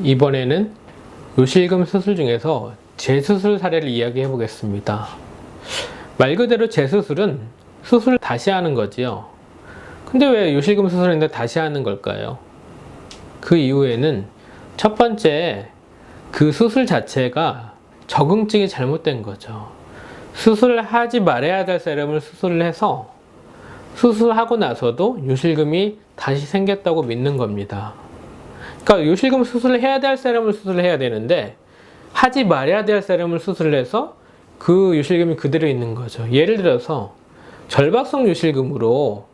이번에는 요실금 수술 중에서 재수술 사례를 이야기해 보겠습니다. 말 그대로 재수술은 수술을 다시 하는 거지요. 근데 왜 요실금 수술인데 다시 하는 걸까요? 그 이유에는 첫 번째, 그 수술 자체가 적응증이 잘못된 거죠. 수술을 하지 말아야 될 세럼을 수술을 해서 수술하고 나서도 요실금이 다시 생겼다고 믿는 겁니다. 그러니까 요실금 수술을 해야 될 세럼을 수술을 해야 되는데 하지 말아야 될 세럼을 수술을 해서 그 요실금이 그대로 있는 거죠. 예를 들어서 절박성 요실금으로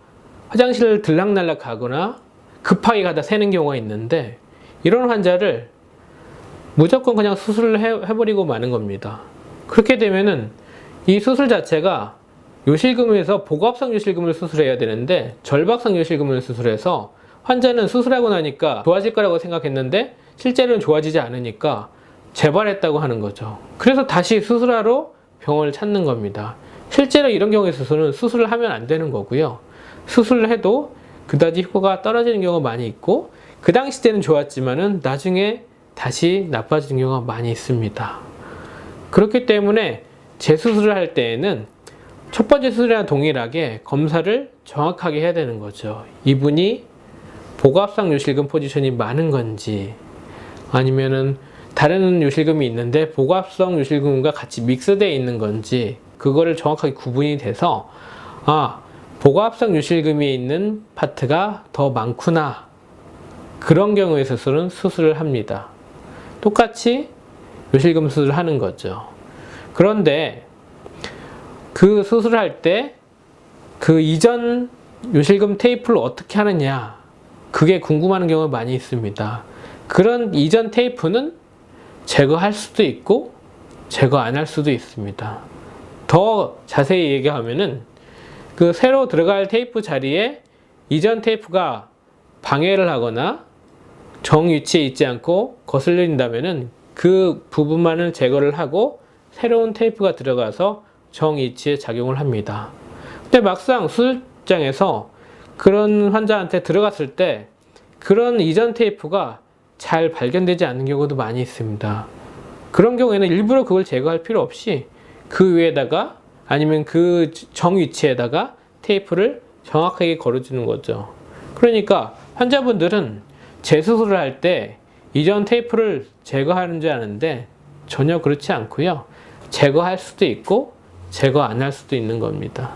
화장실을 들락날락 가거나 급하게 가다 새는 경우가 있는데 이런 환자를 무조건 그냥 수술을 해버리고 마는 겁니다. 그렇게 되면은 이 수술 자체가 요실금에서 복압성 요실금을 수술해야 되는데 절박성 요실금을 수술해서 환자는 수술하고 나니까 좋아질 거라고 생각했는데 실제로는 좋아지지 않으니까 재발했다고 하는 거죠. 그래서 다시 수술하러 병원을 찾는 겁니다. 실제로 이런 경우에 있어서는 수술을 하면 안 되는 거고요. 수술을 해도 그다지 효과가 떨어지는 경우가 많이 있고 그 당시 때는 좋았지만은 나중에 다시 나빠지는 경우가 많이 있습니다. 그렇기 때문에 재수술을 할 때에는 첫 번째 수술이랑 동일하게 검사를 정확하게 해야 되는 거죠. 이분이 복압성 요실금 포지션이 많은 건지 아니면은 다른 요실금이 있는데 복압성 요실금과 같이 믹스되어 있는 건지 그거를 정확하게 구분이 돼서 복압성 요실금이 있는 파트가 더 많구나, 그런 경우에 있어서는 수술을 합니다. 똑같이 요실금 수술을 하는 거죠. 그런데 그 수술을 할 때 그 이전 요실금 테이프를 어떻게 하느냐, 그게 궁금한 경우가 많이 있습니다. 그런 이전 테이프는 제거할 수도 있고 제거 안 할 수도 있습니다. 더 자세히 얘기하면은 그 새로 들어갈 테이프 자리에 이전 테이프가 방해를 하거나 정 위치에 있지 않고 거슬린다면은 그 부분만을 제거를 하고 새로운 테이프가 들어가서 정 위치에 작용을 합니다. 근데 막상 수술장에서 그런 환자한테 들어갔을 때 그런 이전 테이프가 잘 발견되지 않는 경우도 많이 있습니다. 그런 경우에는 일부러 그걸 제거할 필요 없이 그 위에다가 아니면 그 정 위치에다가 테이프를 정확하게 걸어주는 거죠. 그러니까 환자분들은 재수술을 할 때 이전 테이프를 제거하는 줄 아는데 전혀 그렇지 않고요. 제거할 수도 있고 제거 안 할 수도 있는 겁니다.